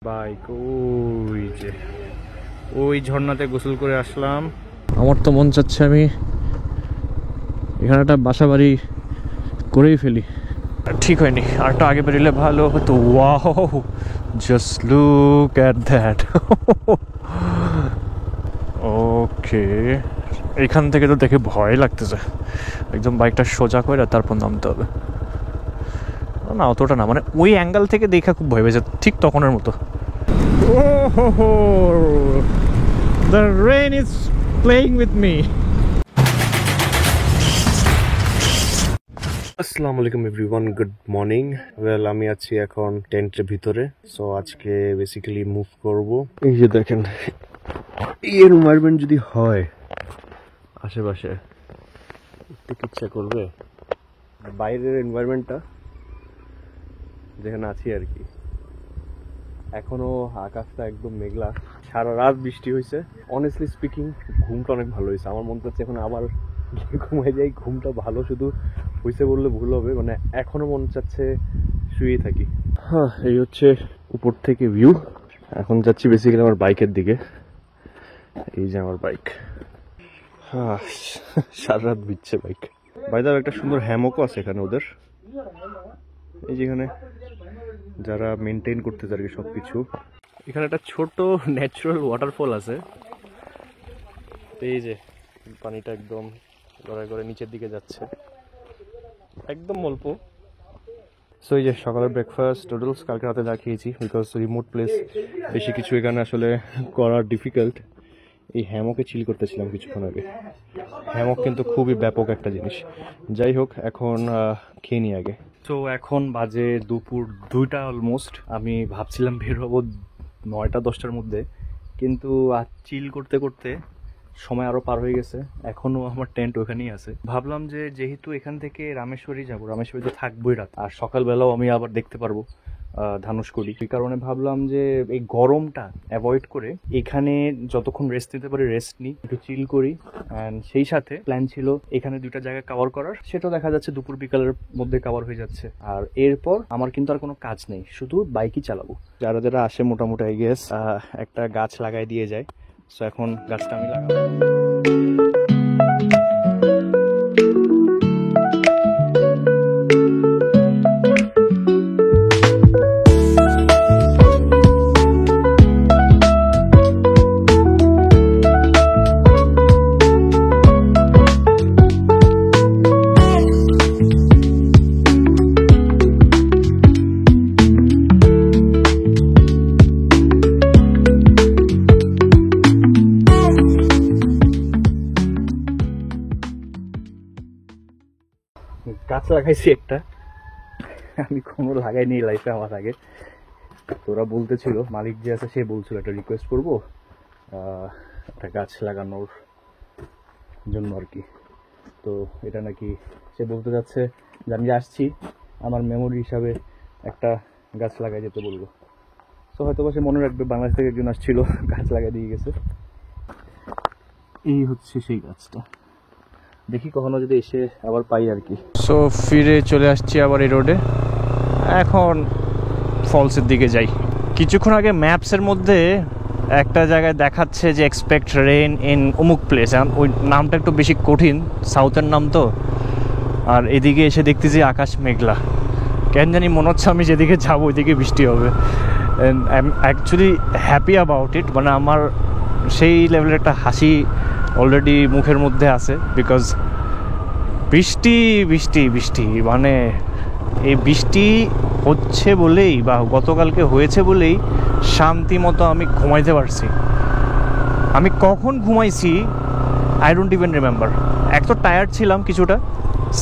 Bike ওই যে ওই ঝর্ণাতে গোসল করে আসলাম। আমার তো মন চাচ্ছে আমি এখানে একটা বাসা বাড়ি করেই ফেলি। ঠিক হয়নি, আরটা আগে বেরোলে ভালো হতো। Wow, just look at that. Okay, এখান থেকে তো দেখে ভয় লাগতেছে। একদম বাইকটা সোজা করে তারপর নামতে হবে। না অতটা না, মানে ওই অ্যাঙ্গেল থেকে দেখা খুব ভয় পেয়েছে, ঠিক তখনের মতো। The rain is playing with me. আসসালামু আলাইকুম এভরিওয়ান, গুড মর্নিং। ওয়েল, আমি আছি এখন টেন্টের ভিতরে। সো আজকে বেসিক্যালি মুভ করব। এই যে দেখেন, এই এনভায়রনমেন্ট যদি হয় আশেপাশে, একটু ইচ্ছা করবে বাইরের এনভায়রনমেন্টটা যেখানে আছি আর কি। এখনো আকাশটা একদম মেঘলা, সারা রাত বৃষ্টি হয়েছে। অনেস্টলি স্পিকিং, ঘুমটা অনেক ভালো হয়েছে। আমার মনে হচ্ছে এখন আবার ঘুমাই যাই। ঘুমটা ভালো শুধু হয়েছে বললে ভুল হবে, মানে এখনো মন চাচ্ছে শুয়ে থাকি। হ্যাঁ, এই হচ্ছে উপর থেকে ভিউ। এখন যাচ্ছি বেসিক্যালি আমার বাইকের দিকে। এই যে আমার বাইক। হ্যাঁ, সারা রাত ভিজছে বাইক। বাইরে একটা সুন্দর হ্যামকও আছে এখানে ওদের, এই যেখানে যারা মেনটেন করতে চায় সবকিছু। এখানে একটা ছোট ন্যাচারাল ওয়াটারফল আছে। এই যে পানিটা একদম গড়ায় গড়ে নিচের দিকে যাচ্ছে, একদম অল্প। সো এই যে সকালের ব্রেকফাস্ট নুডলস, কালকে রাতে যা খেয়েছি, বিকজ রিমোট প্লেস, বেশি কিছু এখানে আসলে করা ডিফিকাল্ট। এই হ্যামকে চিল করতেছিলাম কিছুক্ষণ আগে। হ্যামক কিন্তু খুবই ব্যাপক একটা জিনিস। যাই হোক, এখন খেয়ে নিই আগে। তো এখন বাজে দুপুর 2টা অলমোস্ট। আমি ভাবছিলাম বের হবো 9টা-10টার মধ্যে, কিন্তু চিল করতে করতে সময় আরও পার হয়ে গেছে। এখনও আমার টেন্ট ওখানেই আছে। ভাবলাম যে যেহেতু এখান থেকে রামেশ্বরী যাবো, রামেশ্বরীতে থাকবোই রাত, আর সকালবেলাও আমি আবার দেখতে পারবো ধানুষকুডি। এই কারণে ভাবলাম যে এই গরমটা অ্যাভয়েড করে এখানে যতক্ষণ রেস্ট নিতে পারি রেস্ট নিই, একটু চিল করি। অ্যান্ড সেই সাথে প্ল্যান ছিল এখানে 2টা জায়গা কভার করার, সেটাও দেখা যাচ্ছে দুপুর বিকালের মধ্যে কভার হয়ে যাচ্ছে। আর এরপর আমার কিন্তু আর কোনো কাজ নেই, শুধু বাইকই চালাবো। যারা যারা আসে মোটামুটি আই গেস একটা গাছ লাগাই দিয়ে যায়। সো এখন গাছটা আমি লাগাবো। গাছ লাগাইছি একটা, আমি কোনো লাগাইনি লাইফে আমার আগে। তোরা বলতেছিল, মালিক যে আছে সে বলছিল একটা রিকোয়েস্ট করবো একটা গাছ লাগানোর জন্য আর কি। তো এটা নাকি সে বলতে যাচ্ছে যে আমি আসছি, আমার মেমোরি হিসাবে একটা গাছ লাগাই যেতে বললো। তো হয়তো বা সে মনে রাখবে, বাংলাদেশ থেকে একজন আসছিল, গাছ লাগাই দিয়ে গেছে। এই হচ্ছে সেই গাছটা, দেখি কখনো যদি এসে আবার পাই আর কি। সো ফিরে চলে আসছি আবার এই রোডে। এখন ফলসের দিকে যাই। কিছুক্ষণ আগে ম্যাপসের মধ্যে একটা জায়গায় দেখাচ্ছে যে এক্সপেক্ট রেইন ইন অমুক প্লেস। ওই নামটা একটু বেশি কঠিন, সাউথের নাম তো। আর এদিকে এসে দেখতেছি আকাশ মেঘলা। কেন জানি মনে হচ্ছে আমি যেদিকে যাবো ওইদিকে বৃষ্টি হবে। I am actually happy about it. মানে আমার সেই লেভেলের একটা হাসি অলরেডি মুখের মধ্যে আছে, বিকজ বৃষ্টি বৃষ্টি বৃষ্টি, মানে এই বৃষ্টি হচ্ছে বলেই বা গতকালকে হয়েছে বলেই শান্তি মতো আমি ঘুমাইতে পারছি। আমি কখন ঘুমাইছি আই ডোন্ট ইভেন রিমেম্বার। এক তো টায়ার্ড ছিলাম কিছুটা,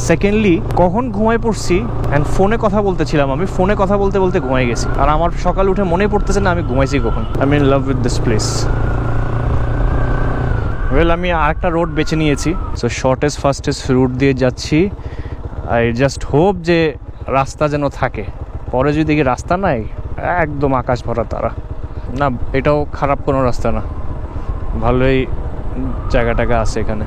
সেকেন্ডলি কখন ঘুমাই পড়ছি। অ্যান্ড ফোনে কথা বলতেছিলাম, আমি ফোনে কথা বলতে বলতে ঘুমাই গেছি। আর আমার সকাল উঠে মনে পড়তেছে না আমি ঘুমাইছি কখন। I am in love with this place. Well, আমি আরেকটা রোড বেছে নিয়েছি। সো শর্টেস্ট ফাস্টেস্ট রুট দিয়ে যাচ্ছি। আই জাস্ট হোপ যে রাস্তা যেন থাকে। পরে যদি দেখি রাস্তা নাই, একদম আকাশ ভরা তারা। না, এটাও খারাপ কোনো রাস্তা না, ভালোই জায়গাটাকে আছে এখানে।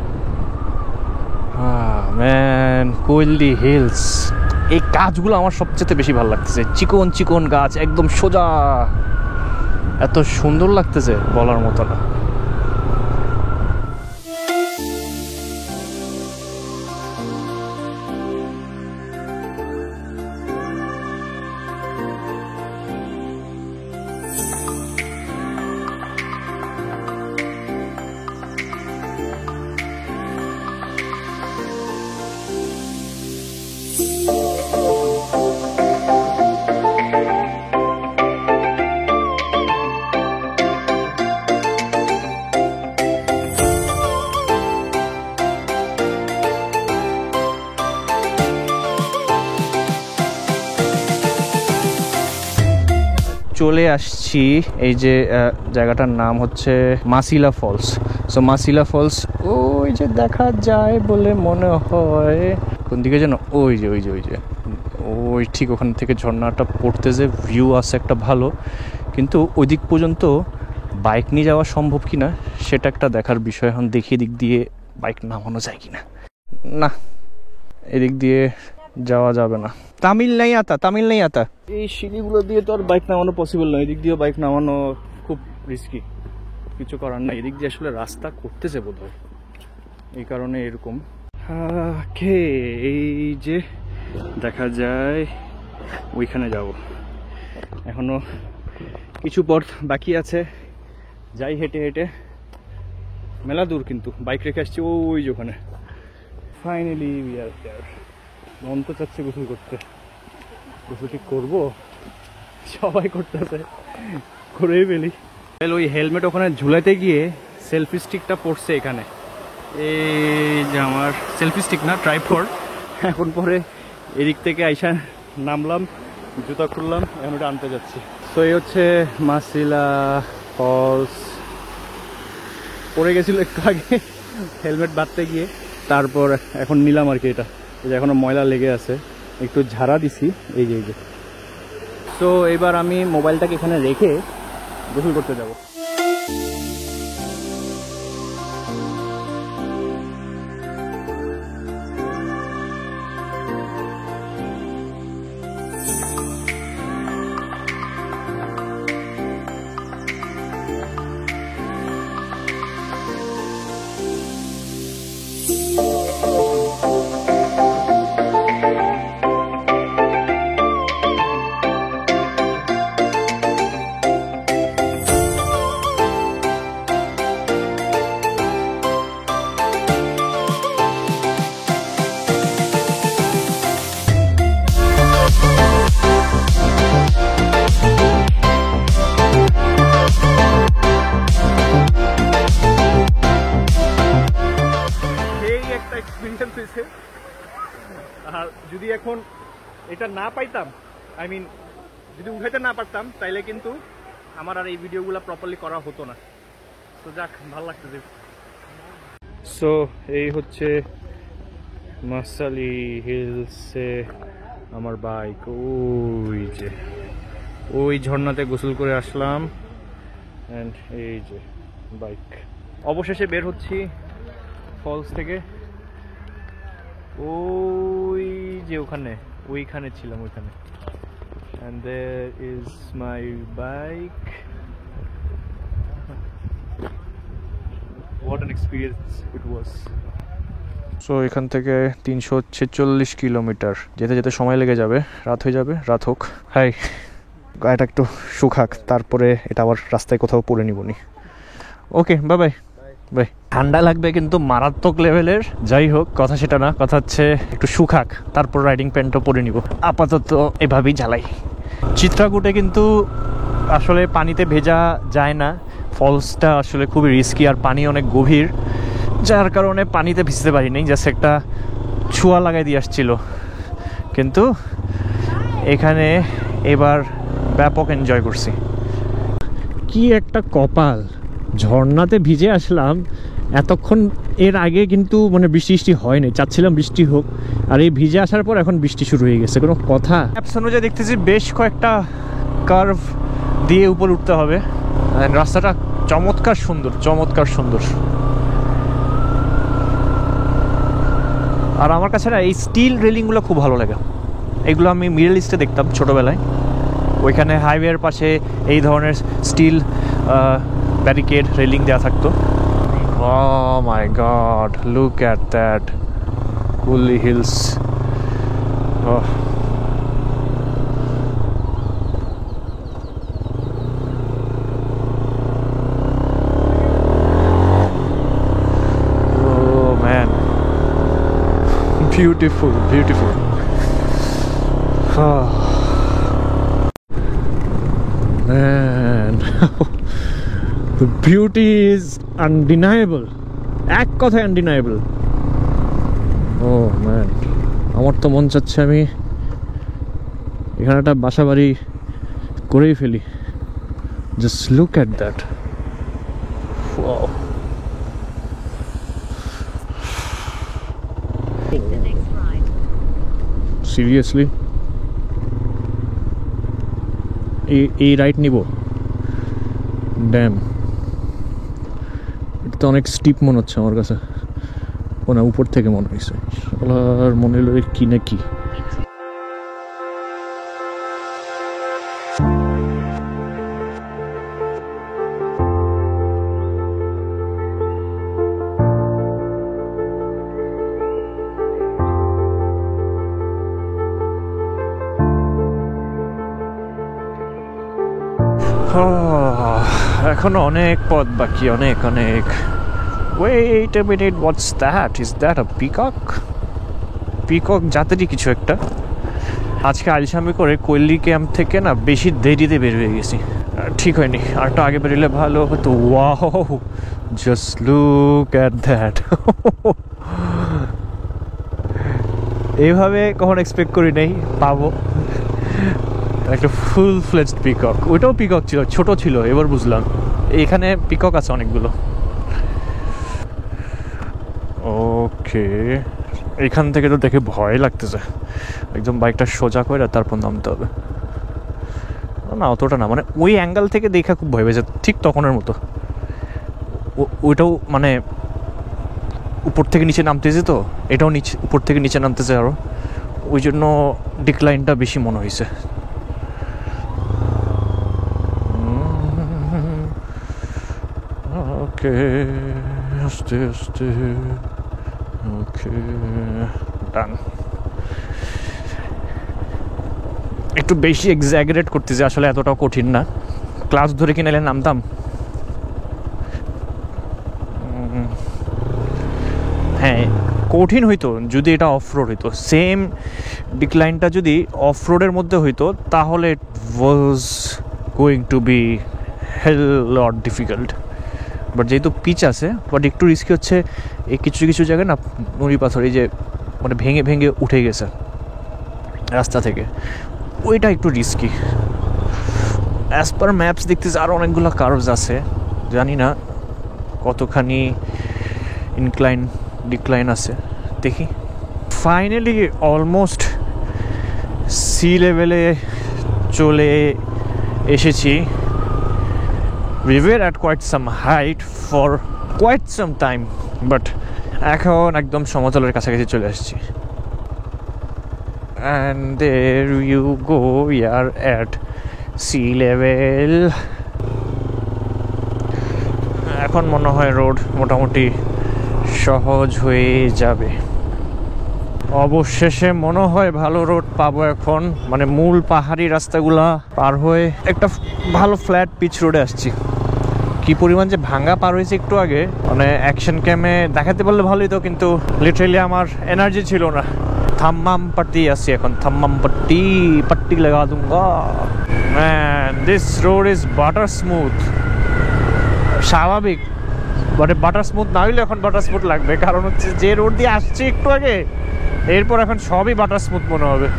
ম্যান, কোয়েলদি হিলস, এই গাছগুলো আমার সবচেয়ে বেশি ভালো লাগতেছে। চিকন চিকন গাছ, একদম সোজা। এত সুন্দর লাগতেছে বলার মতো না। চলে আসছি এই যে জায়গাটার নাম হচ্ছে Masila falls. So Masila falls ওই যে দেখা যায় বলে মনে হয়, কোন দিকে যেন, ওই যে ওই ঠিক ওখান থেকে ঝর্ণাটা পড়তে, যে ভিউ আছে একটা ভালো, কিন্তু ওই দিক পর্যন্ত বাইক নিয়ে যাওয়া সম্ভব কিনা সেটা একটা দেখার বিষয়। এখন দেখি এদিক দিয়ে বাইক নামানো যায় কিনা। না, এদিক দিয়ে যাওয়া যাবে না, তামিল নেই আতা। এই সিঁড়িগুলো দিয়ে তো আর বাইক নামানো পসিবল নয়, এদিক দিয়ে বাইক নামানো খুব রিস্কি, কিছু করার নাই। এদিক দিয়ে আসলে রাস্তা করতেছে বোধহয়, এই কারণে এরকম। এই যে দেখা যায় ওইখানে যাব, এখনো কিছু পথ বাকি আছে, যাই হেঁটে হেঁটে, মেলা দূর কিন্তু বাইক রেখে আসছি ওই যে ওখানে। ফাইনালি উই আর দেয়ার। মন তো চাচ্ছে গোসল করতে, গোসল ঠিক করবো, সবাই করতেছে, করেই ফেলি। ওই হেলমেট ওখানে ঝুলাইতে গিয়ে সেলফি স্টিকটা পড়ছে এখানে, এই যে আমার সেলফি স্টিক না, ট্রাইপড। এখন পরে এদিক থেকে আইসা নামলাম, জুতা খুললাম, এখন ওটা আনতে যাচ্ছি। তো এই হচ্ছে মাসিলা ফলস। পড়ে গেছিল একটু আগে হেলমেট বাঁধতে গিয়ে, তারপর এখন নিলাম আর কি। এটা এখনো ময়লা লেগে আছে, একটু ঝাড়া দিছি, এই যে। তো এবার আমি মোবাইলটাকে এখানে রেখে গোসল করতে যাব। আর যদি এখন এটা না পাইতাম, আই মিন যদি উঠাইতে না পারতাম, তাইলে কিন্তু আমার আর এই ভিডিওগুলো প্রপারলি করা হতো না। তো যাক, ভালো লাগতেছে। সো এই হচ্ছে মাসালি হিলসে আমার বাইক, ওই যে ওই ঝর্ণাতে গোসল করে আসলাম, অ্যান্ড এই যে বাইক। অবশেষে বের হচ্ছি ফলস থেকে। ওই যে ওইখানে ছিলাম, ওইখানে। and there is my bike. What an experience it was. So এখান থেকে 346 কিলোমিটার, যেতে যেতে সময় লেগে যাবে, রাত হয়ে যাবে। রাত হোক, হাই, গাড়িটা একটু শুকাক, তারপরে এটা আবার রাস্তায় কোথাও পরে নিবনি। ওকে, বাই বাই বাই। ঠান্ডা লাগবে কিন্তু মারাত্মক লেভেলের। যাই হোক, কথা সেটা না, কথা হচ্ছে একটু শুকাক, তারপর রাইডিং প্যান্টও পরে নিব। আপাতত এভাবেই জ্বালাই। চিত্রাকূটে কিন্তু আসলে পানিতে ভেজা যায় না, ফলসটা আসলে খুবই রিস্কি, আর পানি অনেক গভীর, যার কারণে পানিতে ভিজতে পারি নাই, জাস্ট একটা ছোঁয়া লাগাই দিয়ে আসছিল। কিন্তু এখানে এবার ব্যাপক এনজয় করছি। কি একটা কপাল, ঝর্ণাতে ভিজে আসলাম। এতক্ষণ এর আগে কিন্তু মানে বৃষ্টি হয়নি, চাচ্ছিলাম বৃষ্টি হোক, আর এই ভিজে আসার পর এখন বৃষ্টি শুরু হয়ে গেছে। কোনো কথা। অ্যাপস অনুযায়ী দেখতেছি বেশ কয়েকটা কার্ভ দিয়ে উপর উঠতে হবে। রাস্তাটা চমৎকার সুন্দর, চমৎকার সুন্দর। আর আমার কাছে না এই স্টিল রেলিংগুলো খুব ভালো লাগে। এগুলো আমি মিডল ইস্টে দেখতাম ছোটোবেলায়, ওইখানে হাইওয়ের পাশে এই ধরনের স্টিল ব্যারিকেড রেলিং দেওয়া থাকতো। Oh my god, look at that. Woolly Hills. Oh. Oh man. Beautiful, beautiful. Oh. Man. The beauty is undeniable. এক কথায় আনডিনায়েবল। ও ম্যান, আমার তো মন চাচ্ছে আমি এখানে একটা বাসা বাড়ি করেই ফেলি। Just look at that. Seriously এই রাইট নিব? ড্যাম, এটা তো অনেক স্টিপ মনে হচ্ছে আমার কাছে। ও না, উপর থেকে মনে হয়েছে। আর মনে হলো কি না কি। এখনো অনেক পথ বাকি, অনেক অনেক। Wait a minute, what's that? Is that a peacock? Peacock জাতেরই কিছু একটা। আজকে আলসামি করে কৈলি ক্যাম্প থেকে না বেশি দেরিতে বের হয়ে গেছি, ঠিক হয়নি। আর একটু আগে বেরোলে ভালো হতো। Wow, just look at that. এইভাবে কখন এক্সপেক্ট করি নাই পাবো একটা ফুল ফ্লেজড পিকক। ওইটাও পিকক ছিল, ছোট ছিল, এবার বুঝলাম এখানে পিকক আছে অনেকগুলো। ওকে, এখান থেকে তো দেখে ভয় লাগতেছে। একদম বাইকটা সোজা করে তারপর নামতে হবে। না অতটা না, মানে ওই অ্যাঙ্গেল থেকে দেখা খুব ভয় পেয়েছে, ঠিক তখনের মতো। ওইটাও মানে উপর থেকে নিচে নামতেছে, তো এটাও নিচে উপর থেকে নিচে নামতেছে আরও, ওই জন্য ডিক্লাইনটা বেশি মনে হয়েছে। ওকে, আস্তে আস্তে। ওকে, ডান। একটু বেশি এক্সাজারেট করতেছে, আসলে এতটাও কঠিন না। ক্লাস ধরে কিনে নামতাম। হ্যাঁ, কঠিন হইতো যদি এটা অফ রোড হইতো। সেম ডিক্লাইনটা যদি অফ রোডের মধ্যে হইতো তাহলে it was going to be hell lot difficult. But যেহেতু পিচ আছে, বাট একটু রিস্কি হচ্ছে। এই কিছু কিছু জায়গায় না নুড়ি পাথর এই যে মানে ভেঙে ভেঙে উঠে গেছে রাস্তা থেকে, ওইটা একটু রিস্কি। অ্যাজ পার ম্যাপস দেখতেছে আরও অনেকগুলো কার্ভস আছে, জানি না কতখানি ইনক্লাইন ডিক্লাইন আছে, দেখি। ফাইনালি অলমোস্ট সি লেভেলে চলে এসেছি। We were at quite some height for quite some time, but এখন একদম সমতলের কাছাকাছি চলে আসছি। And there you go, we are at sea level. এখন মনে হয় রোড মোটামুটি সহজ হয়ে যাবে। অবশেষে মনে হয় ভালো রোড পাবো এখন, মানে মূল পাহাড়ি রাস্তাগুলা পার হয়ে একটা ভালো ফ্ল্যাট পিচ রোডে আসছি। কি পরিমাণ যে ভাঙা পার হয়েছে একটু আগে, মানে অ্যাকশন ক্যামে দেখাতে পারলে ভালোই তো, কিন্তু লিটারেলি আমার এনার্জি ছিল না। থাম্মাম পাট্টি আসছি এখন, থাম্মাম পাট্টি পাট্টি লাগা দুঙ্গা। Man, this road is butter smooth. স্বাভাবিক, বাট বাটার স্মুথ না হইলে এখন বাটার স্মুথ লাগবে, কারণ হচ্ছে যে রোড দিয়ে আসছি একটু আগে, এরপর এখন সবই বাটার স্মুথ মনে হবে।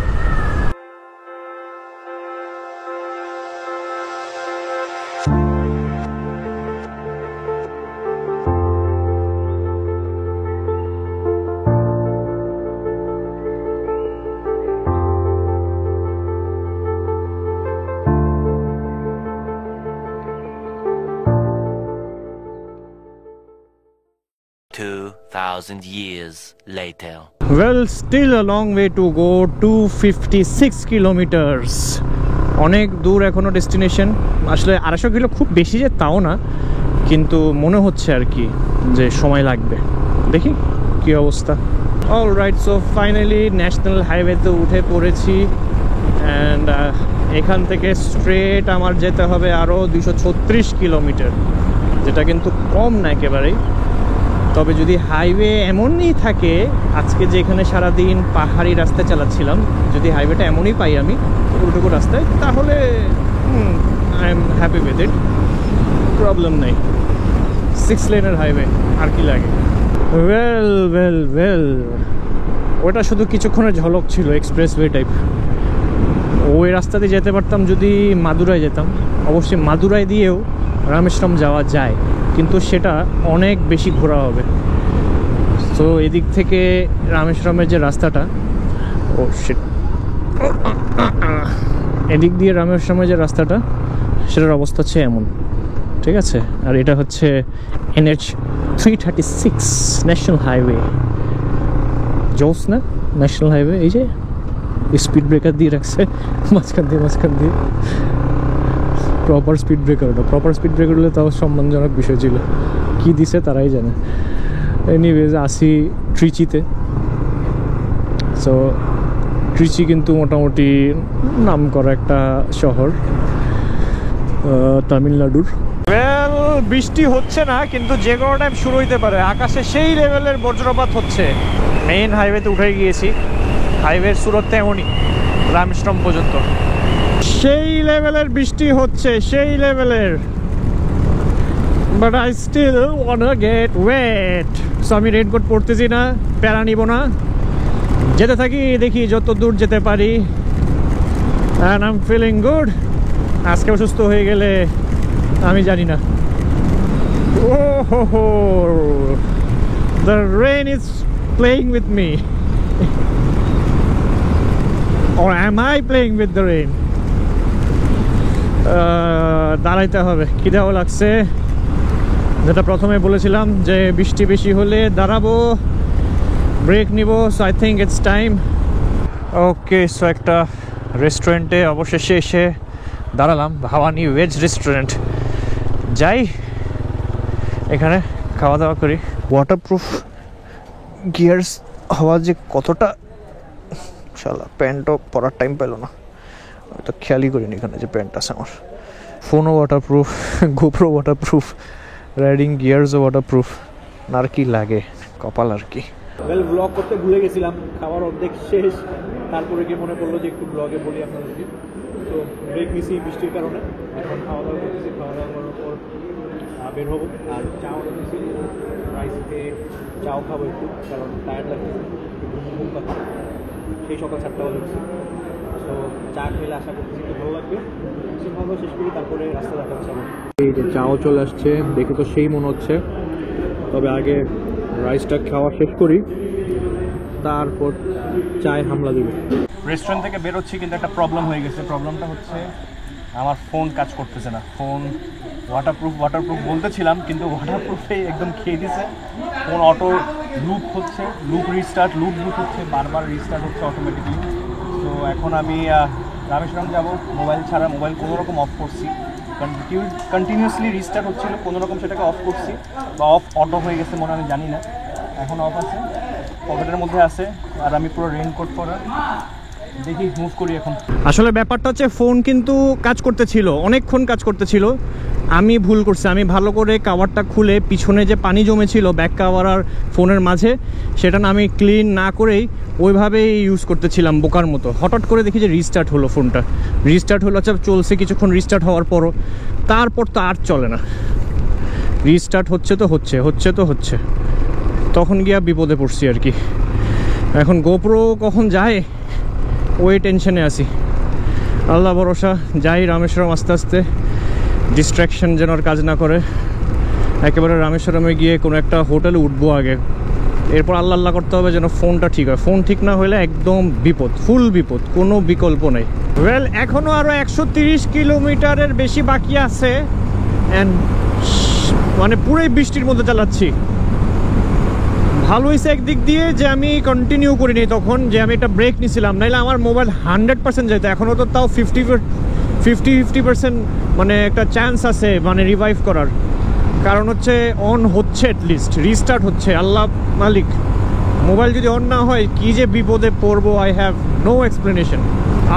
years later. Well, still a long way to go. 256 kilometers অনেক দূর এখনো ডেস্টিনেশন, আসলে 250 কিলো খুব বেশি যে তাও না, কিন্তু মনে হচ্ছে আর কি যে সময় লাগবে, দেখি কি অবস্থা। অলরাইট, সো ফাইনালি ন্যাশনাল হাইওয়েতে উঠে পড়েছি অ্যান্ড এখান থেকে স্ট্রেট আমার যেতে হবে আরও 236 কিলোমিটার, যেটা কিন্তু কম না একেবারেই। তবে যদি হাইওয়ে এমনই থাকে, আজকে যে এখানে সারাদিন পাহাড়ি রাস্তায় চালাচ্ছিলাম, যদি হাইওয়েটা এমনই পাই আমি উল্টোকো রাস্তায়, তাহলে I am happy with it, problem নেই। 6 লেনের হাইওয়ে, আর কি লাগে। ওয়েল ওয়েল ওয়েল, ওটা শুধু কিছুক্ষণের ঝলক ছিল, এক্সপ্রেসওয়ে টাইপ। ওই রাস্তা দিয়ে যেতে পারতাম যদি মাদুরাই যেতাম। অবশ্যই মাদুরাই দিয়েও রামেশ্বরম যাওয়া যায়, কিন্তু সেটা অনেক বেশি ঘোরা হবে। তো এদিক থেকে রামেশ্বরমের যে রাস্তাটা, এদিক দিয়ে রামেশ্বরমের যে রাস্তাটা, সেটার অবস্থা হচ্ছে এমন, ঠিক আছে। আর এটা হচ্ছে NH 336 ন্যাশনাল হাইওয়ে। জোস না ন্যাশনাল হাইওয়ে, এই যে স্পিড ব্রেকার দিয়ে রাখছে মাঝখান দিয়ে প্রপার স্পিড ব্রেকার। ওটা প্রপার স্পিড ব্রেকার হলে তাও সম্মানজনক বিষয় ছিল, কি দিছে তারাই জানে। এনিওয়েজ, আসি ট্রিচিতে। সো ট্রিচি কিন্তু মোটামুটি নাম করা একটা শহর তামিলনাড়ুর। ওয়েল, বৃষ্টি হচ্ছে না, কিন্তু যে কোনো টাইম শুরু হইতে পারে। আকাশে সেই লেভেলের বজ্রপাত হচ্ছে। মেইন হাইওয়েতে উঠে গিয়েছি, হাইওয়ের সুরতটা এমনই রামেশ্বরম পর্যন্ত সেই লেভেলের বৃষ্টি হচ্ছে, সেই লেভেলের। But I still want get wet. So আমি রেইনকোট পরতেছি না, প্যারা নিব না, যেতে থাকি, দেখি যত দূর যেতে পারি। And I am feeling good. আজকে অসুস্থ হয়ে গেলে আমি জানি না। ও হো হো, the rain is playing with me, or am I playing with the rain? দাঁড়াইতে হবে, খিদেও লাগছে। যেটা প্রথমে বলেছিলাম যে বৃষ্টি বেশি হলে দাঁড়াবো, ব্রেক নিব। So I think it's time. Okay, so একটা রেস্টুরেন্টে অবশেষে এসে দাঁড়ালাম, ভাবানি ভেজ রেস্টুরেন্ট। যাই, এখানে খাওয়া দাওয়া করি। ওয়াটারপ্রুফ গিয়ার্স হওয়া যে কতটা, শালা প্যান্টও পরার টাইম পেলো না, আমি তো খেয়ালই করিনি এখানে যে প্যান্ট আছে আমার। ফোনও ওয়াটারপ্রুফ, গোপ্রো ওয়াটারপ্রুফ, রাইডিং গিয়ার্সও ওয়াটারপ্রুফ, আর কি লাগে, কপাল আর কি। ওয়েল, ব্লগ করতে ভুলে গেছিলাম, খাবার অর্ধেক শেষ, তারপরে গিয়ে মনে পড়লো যে একটু ব্লগে বলি আপনাদেরকে। তো ব্রেক নিছি বৃষ্টির কারণে, এখন খাওয়া দাওয়া করতেছি। খাওয়া দাওয়া করার পর বের হবো। আর চা অর্ডার দিচ্ছি, রাইস খেয়ে চাও খাবো একটু, কারণ টায়ার্ড লাগছে, ঘুম পাচ্ছে, সেই সকাল 7টা বাজে উঠছি। তো চা খেলে আশা করতেছি একটু ভালো লাগবে। খাওয়া শেষ করি, তারপরে রাস্তা দেখাচ্ছে আমার। এই যে চাও চলে আসছে, দেখে তো সেই মনে হচ্ছে। তবে আগে রাইসটা খাওয়া শেষ করি, তারপর চায় হামলা দিব। রেস্টুরেন্ট থেকে বেরোচ্ছি, কিন্তু একটা প্রবলেম হয়ে গেছে। প্রবলেমটা হচ্ছে আমার ফোন কাজ করতেছে না। ফোন ওয়াটারপ্রুফ বলতেছিলাম, কিন্তু ওয়াটারপ্রুফে একদম খেয়ে দিছে। ফোন অটো লুপ হচ্ছে, লুপ বুট হচ্ছে, বারবার রিস্টার্ট হচ্ছে অটোমেটিকলি। তো এখন আমি রামেশ্বরম যাব, মোবাইল ছাড়া, মোবাইল কোনোরকম অফ করছি, কন্টিনিউয়াসলি রিস্টার্ট হচ্ছিল, কোনোরকম সেটাকে অফ করছি, বা অটো হয়ে গেছে মনে, আমি জানি না। এখন অফ আছে, পকেটের মধ্যে আছে, আর আমি পুরো রেইনকোট পরা। দেখি মুভ করি এখন। আসলে ব্যাপারটা হচ্ছে, ফোন কিন্তু কাজ করতেছিল, অনেকক্ষণ কাজ করতেছিল। আমি ভুল করছি, আমি ভালো করে কাভারটা খুলে পিছনে যে পানি জমেছিল ব্যাক কাভার আর ফোনের মাঝে, সেটা না আমি ক্লিন না করেই ওইভাবেই ইউজ করতেছিলাম বোকার মতো। হঠাৎ করে দেখি যে রিস্টার্ট হলো, ফোনটা রিস্টার্ট হলো। আচ্ছা, চলছে কিছুক্ষণ, রিস্টার্ট হওয়ার পরও তারপর তো আর চলে না। রিস্টার্ট হচ্ছে তো হচ্ছে, তখন গিয়া বিপদে পড়ছি আর কি। এখন গোপ্রো কখন যায় ওই টেনশনে আছি। আল্লাহ ভরসা, যাই রামেশ্বরম আস্তে আস্তে, ডিস্ট্র্যাকশন যেন আর কাজ না করে। একেবারে রামেশ্বরমে গিয়ে কোনো একটা হোটেলে উঠবো আগে, এরপর আল্লাহ করতে হবে যেন ফোনটা ঠিক হয়। ফোন ঠিক না হলে একদম বিপদ, ফুল বিপদ, কোনো বিকল্প নেই। ওয়েল, এখনও আরও 130 কিলোমিটারের বেশি বাকি আছে, অ্যান্ড মানে পুরোই বৃষ্টির মধ্যে চালাচ্ছি। ভালো হয়েছে একদিক দিয়ে যে আমি কন্টিনিউ করিনি তখন, যে আমি একটা ব্রেক নিয়েছিলাম, নাইলে আমার মোবাইল 100% যেত। এখনও তো তাও 50% মানে একটা চান্স আছে মানে রিভাইভ করার। কারণ হচ্ছে অন হচ্ছে, অ্যাটলিস্ট রিস্টার্ট হচ্ছে, আল্লাহ মালিক। মোবাইল যদি অন না হয় কি যে বিপদে পড়বো, আই হ্যাভ নো এক্সপ্লেনেশন।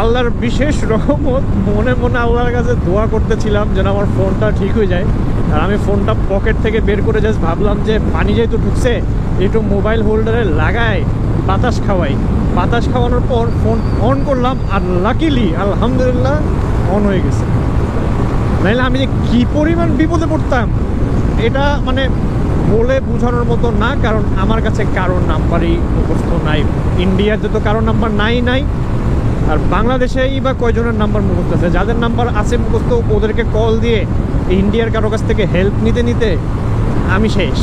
আল্লাহর বিশেষ রহমত, মনে মনে আল্লাহর কাছে দোয়া করতেছিলাম যেন আমার ফোনটা ঠিক হয়ে যায়। আর আমি ফোনটা পকেট থেকে বের করে জাস্ট ভাবলাম যে পানি যেহেতু ঢুকছে একটু মোবাইল হোল্ডারে লাগাই বাতাস খাওয়াই। বাতাস খাওয়ানোর পর ফোন অন করলাম, আর লাকিলি আলহামদুলিল্লাহ অন হয়ে গেছে। নাইলে আমি যে কী পরিমাণ বিপদে পড়তাম এটা মানে বলে বোঝানোর মতো না, কারণ আমার কাছে কারোর নাম্বারই মুখস্থ নাই। ইন্ডিয়াতে তো কারোর নাম্বার নাই, আর বাংলাদেশেই বা কয়জনের নাম্বার মুখস্থ আছে? যাদের নাম্বার আছে মুখস্থ ওদেরকে কল দিয়ে ইন্ডিয়ার কারো কাছ থেকে হেল্প নিতে আমি শেষ।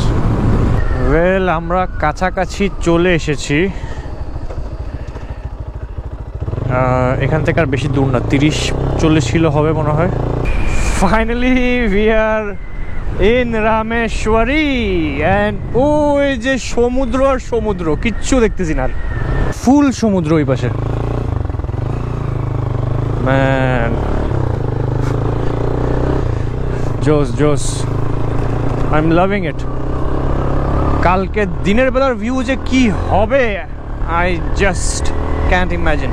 ওয়েল, আমরা কাছাকাছি চলে এসেছি। এখান থেকে আর বেশি দূর না, 30-40 কিলো হবে মনে হয়। Finally we are in Rameshwari, and ওই যে সমুদ্র আর সমুদ্র, কিচ্ছু দেখতেছি না, ফুল সমুদ্র ওই পাশে। ম্যান, জোস, আই এম লাভিং ইট। কালকে দিনের বেলার ভিউ যে কি হবে আই জাস্ট ক্যান্ট ইম্যাজিন,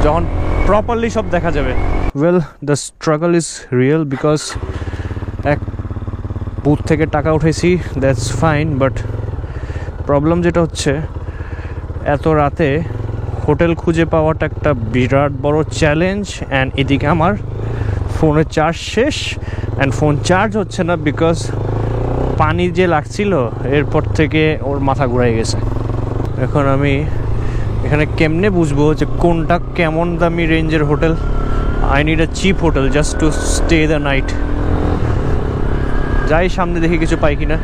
যখন প্রপারলি সব দেখা যাবে। Well, the struggle is real because এক বুথ থেকে টাকা উঠেছি, দ্যাটস ফাইন, বাট প্রবলেম যেটা হচ্ছে এত রাতে হোটেল খুঁজে পাওয়াটা একটা বিরাট বড় চ্যালেঞ্জ। অ্যান্ড এদিকে আমার ফোনের চার্জ শেষ, অ্যান্ড ফোন চার্জ হচ্ছে না বিকজ পানি যে লাগছিল এরপর থেকে ওর মাথা ঘুরাই গেছে। এখন আমি এখানে কেমনে বুঝবো যে কোনটা কেমন দামি রেঞ্জের hotel? I need a cheap hotel just to stay the night. যাই সামনে দেখি কিছু পাই কিনা।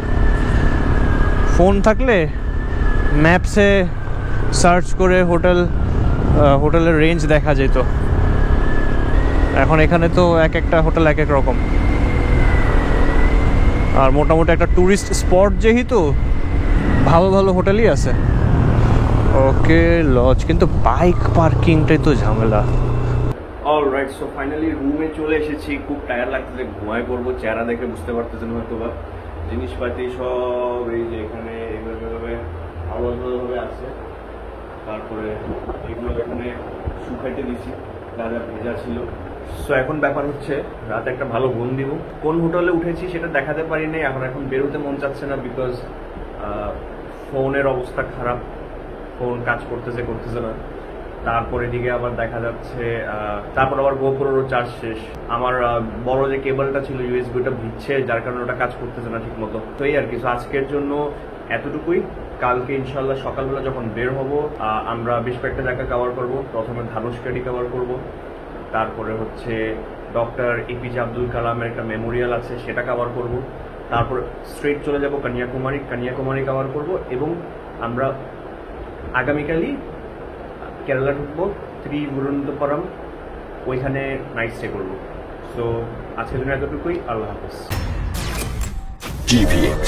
ফোন থাকলে ম্যাপসে সার্চ করে হোটেলের রেঞ্জ দেখা যেত। এখন এখানে তো এক একটা হোটেল এক এক রকম, আর মোটামুটি একটা ট্যুরিস্ট স্পট যেহেতু ভালো ভালো হোটেলই আছে। ওকে, লজ, কিন্তু বাইক পার্কিংটাই তো ঝামেলা। অলরাইট, সো ফাইনালি রুমে চলে এসেছি। খুব টায়ার লাগতেছে, ঘুমায় পড়বো। চেহারা দেখে বুঝতে পারতেছেন হয়তো বা। জিনিসপাতি সব এই যে এখানে এইভাবে ভালোভাবে আছে। তারপরে এগুলো এখানে শুকাইতে দিছি, যা যা ভেজা ছিল। সো এখন ব্যাপার হচ্ছে রাতে একটা ভালো ঘুম দিব। কোন হোটেলে উঠেছি সেটা দেখাতে পারি নাই। এখন বেরোতে মন চাচ্ছে না বিকজ ফোনের অবস্থা খারাপ, ফোন কাজ করতেছে না। তারপরে দিকে আবার দেখা যাচ্ছে তারপর আবার গোপ্রোরও চার্জ শেষ। আমার বড় যে কেবলটা ছিল ইউএসবি, ওটা ভিজছে, যার কারণে ওটা কাজ করতেছে না ঠিক মতো। তো এই আর কি। আজকের জন্য এতটুকুই। কালকে ইনশাল্লাহ সকালবেলা যখন বের হব আমরা বেশ কয়েকটা জায়গা কভার করব। প্রথমে ধানুষকাঠি কভার করব, তারপরে হচ্ছে ডক্টর এপিজে আব্দুল কালামের একটা মেমোরিয়াল আছে সেটা কভার করব, তারপর স্ট্রেট চলে যাব কন্যাকুমারী কভার করব, এবং আমরা আগামীকালই কেরালা ঢুকবো, ত্রিভুবনন্তপুরম, ওইখানে নাইট স্টে করবো। সো আজকের জন্য এতটুকুই। আল্লাহ হাফেজ। GVX